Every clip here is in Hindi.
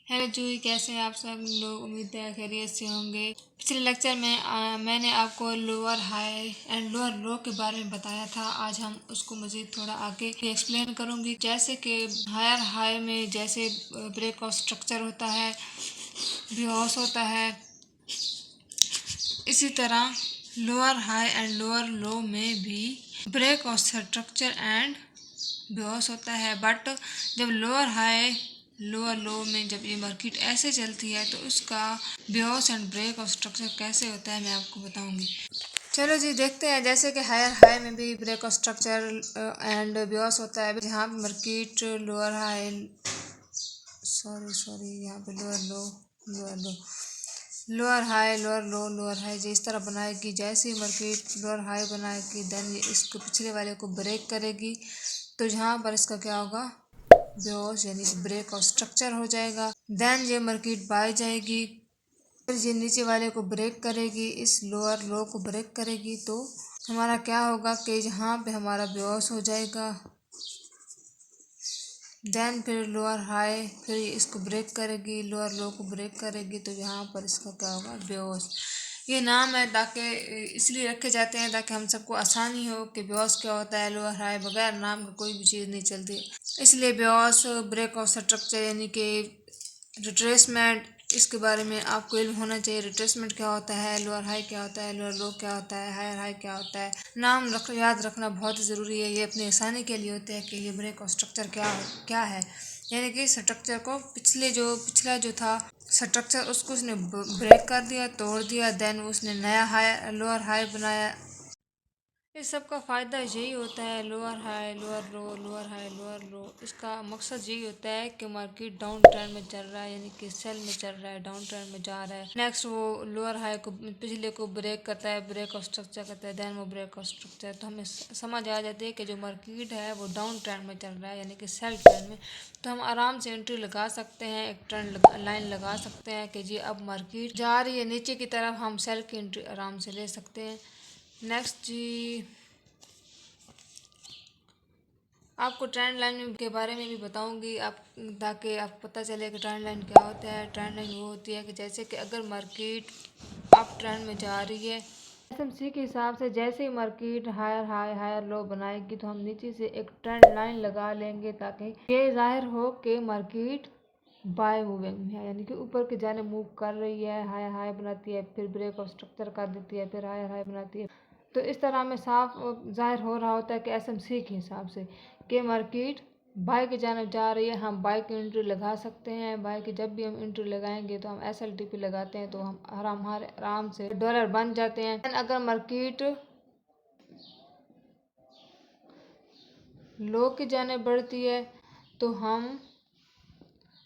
हेलो जूही, कैसे हैं आप सब लोग। उम्मीद है खैरियत से होंगे। पिछले लेक्चर में मैंने आपको लोअर हाई एंड लोअर लो के बारे में बताया था। आज हम उसको मज़ीद थोड़ा आगे एक्सप्लेन करूंगी। जैसे कि हायर हाई में जैसे ब्रेक ऑफ स्ट्रक्चर होता है, बेहोश होता है, इसी तरह लोअर हाई एंड लोअर लो में भी ब्रेक ऑफ स्ट्रक्चर एंड बेहोश होता है। बट जब लोअर हाई लोअर लो में जब ये मार्केट ऐसे चलती है तो उसका बेहोश एंड ब्रेक ऑफ स्ट्रक्चर कैसे होता है मैं आपको बताऊंगी। चलो जी, देखते हैं। जैसे कि हायर हाई में भी ब्रेक ऑफ स्ट्रक्चर एंड बेहोश होता है। जहाँ पे मार्केट लोअर हाई यहाँ पे लोअर लो लोअर हाई लोअर हाई जो इस तरह बनाएगी। जैसे ही मार्केट लोअर हाई बनाएगी देन इसको पिछले वाले को ब्रेक करेगी तो यहाँ पर इसका क्या होगा, बेहोश यानी ब्रेक और स्ट्रक्चर हो जाएगा। देन ये मार्केट बाय जाएगी, फिर ये नीचे वाले को ब्रेक करेगी, इस लोअर लो को ब्रेक करेगी तो हमारा क्या होगा कि यहाँ पे हमारा बेहोश हो जाएगा। देन फिर लोअर हाई फिर इसको ब्रेक करेगी, लोअर लो को ब्रेक करेगी तो यहाँ पर इसका क्या होगा, बेहोश। ये नाम है ताकि इसलिए रखे जाते हैं ताकि हम सबको आसानी हो कि बेहोश क्या होता है। लोअर हाई बगैर नाम का कोई भी चीज़ नहीं चलती, इसलिए बेहोश ब्रेक ऑफ स्ट्रक्चर यानी कि रिट्रेसमेंट, इसके बारे में आपको इल्म होना चाहिए। रिट्रेसमेंट क्या होता है, लोअर हाई क्या होता है, लोअर लो क्या होता है, हायर हाई क्या होता है। नाम याद रखना बहुत ज़रूरी है। ये अपनी आसानी के लिए होते हैं कि ये ब्रेक और स्ट्रक्चर क्या है। यानी कि स्ट्रक्चर को पिछला जो था स्ट्रक्चर उसको उसने ब्रेक कर दिया, तोड़ दिया, देन उसने नया हाई लोअर हाई बनाया। इस सब का फ़ायदा यही होता है, लोअर हाई लोअर लो लोअर हाई लोअर लो। इसका मकसद यही होता है कि मार्केट डाउन ट्रेंड में चल रहा है यानी कि सेल में चल रहा है, डाउन ट्रेंड में जा रहा है। नेक्स्ट वो लोअर हाई को पिछले को ब्रेक करता है, ब्रेक और स्ट्रक्चर करता है, देन वो ब्रेक और स्ट्रक्चर। तो हमें समझ आ जाती है कि जो मार्केट है वो डाउन ट्रेंड में चल रहा है यानी कि सेल ट्रेंड में। तो हम आराम से एंट्री लगा सकते हैं, एक ट्रेंड लाइन लगा सकते हैं कि जी अब मार्केट जा रही है नीचे की तरफ, हम सेल की एंट्री आराम से ले सकते हैं। नेक्स्ट जी, आपको ट्रेंड लाइन के बारे में भी बताऊंगी आप, ताकि आपको पता चले कि ट्रेंड लाइन क्या होता है। ट्रेंड लाइन वो होती है कि जैसे कि अगर मार्केट अप ट्रेंड में जा रही है, एसएमसी के हिसाब से जैसे ही market higher high higher low बनाएगी तो हम नीचे से एक ट्रेंड लाइन लगा लेंगे ताकि ये जाहिर हो कि मार्केट बाय मूविंग में है, यानी कि ऊपर की जाने मूव कर रही है। हायर हाई बनाती है, फिर ब्रेक और स्ट्रक्चर कर देती है, फिर हायर हाई बनाती है। तो इस तरह हमें साफ जाहिर हो रहा होता है कि एसएमसी के हिसाब से कि मार्केट बाय की जानब जा रही है। हम बाय की एंट्री लगा सकते हैं। बाय की जब भी हम एंट्री लगाएंगे तो हम एसएलटी पे लगाते हैं तो हम आराम से डॉलर बन जाते हैं। अगर मार्केट लो की जानब बढ़ती है तो हम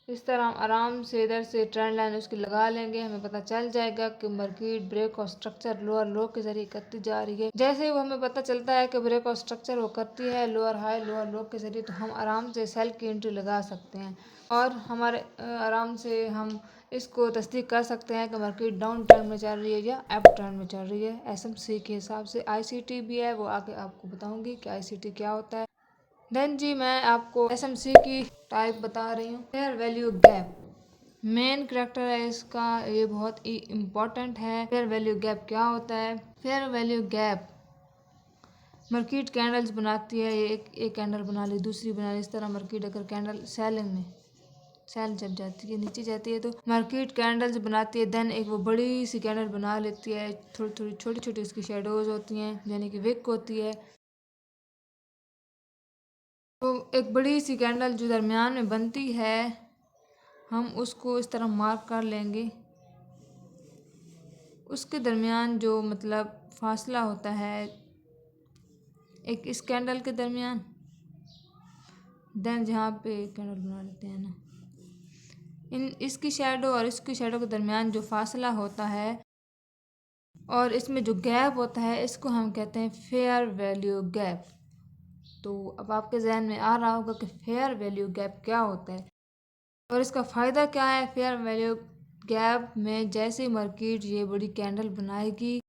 इस तरह हम आराम से इधर से ट्रेंड लाइन उसकी लगा लेंगे। हमें पता चल जाएगा कि मार्केट ब्रेक और स्ट्रक्चर लोअर लो के जरिए करती जा रही है। जैसे ही वो हमें पता चलता है कि ब्रेक और स्ट्रक्चर वो करती है लोअर हाई लोअर लो के जरिए, तो हम आराम से सेल की एंट्री लगा सकते हैं और हमारे आराम से हम इसको तस्दीक कर सकते हैं कि मार्केट डाउन ट्रेंड में चल रही है या अप ट्रेंड में चल रही है। एसएमसी के हिसाब से आईसीटी भी है, वो आगे आपको बताऊंगी कि आईसीटी क्या होता है। देन जी, मैं आपको एसएमसी की टाइप बता रही हूँ। Fair value gap main character है इसका, ये बहुत ही इम्पोर्टेंट है। फेयर वैल्यू गैप क्या होता है? Fair value gap market candles बनाती है। एक कैंडल बना ली, दूसरी बना ली, इस तरह मार्केट अगर कैंडल सेलिंग में सेल जब जाती है नीचे जाती है तो मार्केट कैंडल्स बनाती है। देन एक वो बड़ी सी कैंडल बना लेती है, थोड़ी थोड़ी छोटी छोटी इसकी शेडोज होती हैं यानी कि विक होती है। तो एक बड़ी सी कैंडल जो दरमियान में बनती है हम उसको इस तरह मार्क कर लेंगे। उसके दरमियान जो मतलब फासला होता है एक इस कैंडल के दरमियान, देन जहाँ पे कैंडल बना लेते हैं ना, इसकी शेडो और इसकी शेडो के दरमियान जो फासला होता है और इसमें जो गैप होता है इसको हम कहते हैं फेयर वैल्यू गैप। तो अब आपके जहन में आ रहा होगा कि फेयर वैल्यू गैप क्या होता है और इसका फ़ायदा क्या है। फेयर वैल्यू गैप में जैसे मार्केट ये बड़ी कैंडल बनाएगी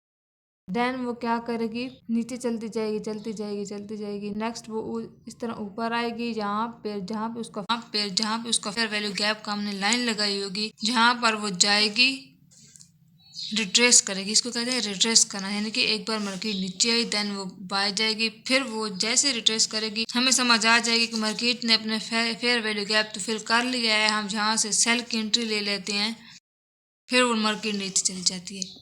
देन वो क्या करेगी, नीचे चलती जाएगी चलती जाएगी चलती जाएगी। नेक्स्ट वो इस तरह ऊपर आएगी, जहाँ पे उसका फेयर वैल्यू गैप का हमने लाइन लगाई होगी, जहाँ पर वो जाएगी रिट्रेस करेगी। इसको कहते हैं रिट्रेस करना, यानी कि एक बार मार्केट नीचे आई देन वो बाय जाएगी, फिर वो जैसे रिट्रेस करेगी हमें समझ आ जाएगी कि मार्केट ने अपने फेयर वैल्यू गैप तो फिल कर लिया है, हम जहाँ से सेल की एंट्री ले लेते हैं, फिर वो मार्केट नीचे चली जाती है।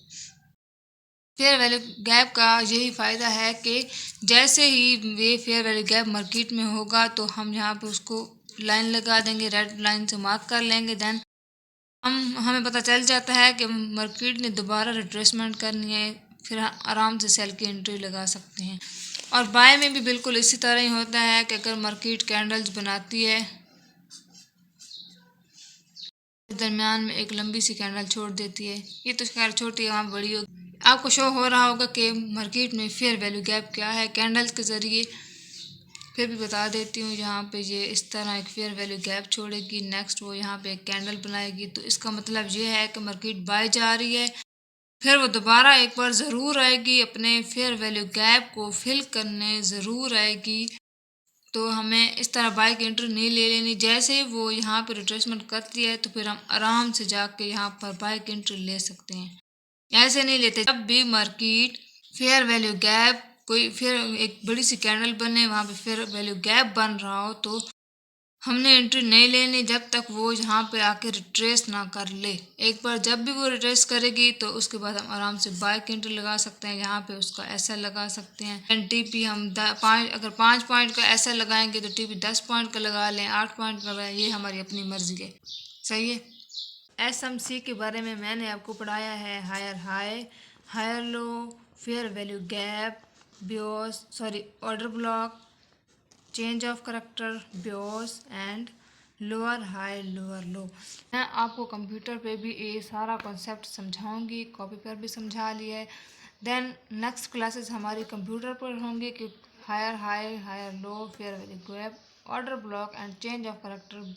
फेयर वैल्यू गैप का यही फ़ायदा है कि जैसे ही ये फेयर वैल्यू गैप मार्केट में होगा तो हम यहाँ पे उसको लाइन लगा देंगे, रेड लाइन से मार्क कर लेंगे। देन हमें पता चल जाता है कि मार्केट ने दोबारा रिट्रेसमेंट करनी है, फिर आराम से सेल की एंट्री लगा सकते हैं। और बाय में भी बिल्कुल इसी तरह ही होता है कि अगर मार्केट कैंडल्स बनाती है, दरमियान में एक लंबी सी कैंडल छोड़ देती है, ये तो खैर छोटी है, वहाँ बड़ी होगी। आपको शो हो रहा होगा कि मार्केट में फेयर वैल्यू गैप क्या है कैंडल्स के ज़रिए। फिर भी बता देती हूँ, यहाँ पे ये इस तरह एक फेयर वैल्यू गैप छोड़ेगी, नेक्स्ट वो यहाँ पे एक कैंडल बनाएगी, तो इसका मतलब ये है कि मार्केट बाय जा रही है। फिर वो दोबारा एक बार ज़रूर आएगी, अपने फेयर वैल्यू गैप को फिल करने ज़रूर आएगी। तो हमें इस तरह बाय की एंट्री नहीं ले लेनी, जैसे वो यहाँ पे रिट्रेसमेंट करती है तो फिर हम आराम से जाके यहाँ पर बाय की एंट्री ले सकते हैं। ऐसे नहीं लेते, जब भी मार्केट फेयर वैल्यू गैप कोई फिर एक बड़ी सी कैंडल बने, वहाँ पे फेयर वैल्यू गैप बन रहा हो, तो हमने एंट्री नहीं लेनी जब तक वो यहाँ पे आके रिट्रेस ना कर ले। एक बार जब भी वो रिट्रेस करेगी तो उसके बाद हम आराम से बाय की एंट्री लगा सकते हैं, यहाँ पे उसका ऐसा लगा सकते हैं। एंड टीपी हम अगर 5 पॉइंट का ऐसा लगाएंगे तो टीपी 10 पॉइंट का लगा लें, 8 पॉइंट का लगाएं, ये हमारी अपनी मर्जी है। सही है। एसएमसी के बारे में मैंने आपको पढ़ाया है, higher high, higher low, fair value gap, order block, change of character, bias and lower high lower low. मैं आपको कंप्यूटर पे भी ये सारा कॉन्सेप्ट समझाऊंगी, कॉपी पर भी समझा लिया है। देन नेक्स्ट क्लासेस हमारी कंप्यूटर पर होंगी कि higher high, higher low, fair value gap, order block and change of character,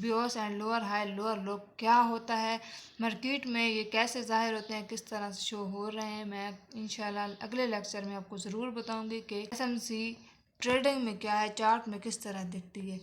bias and lower high lower low क्या होता है, मार्केट में ये कैसे ज़ाहिर होते हैं, किस तरह से शो हो रहे हैं। मैं इंशाल्लाह अगले लेक्चर में आपको ज़रूर बताऊंगी कि एसएमसी ट्रेडिंग में क्या है, चार्ट में किस तरह दिखती है।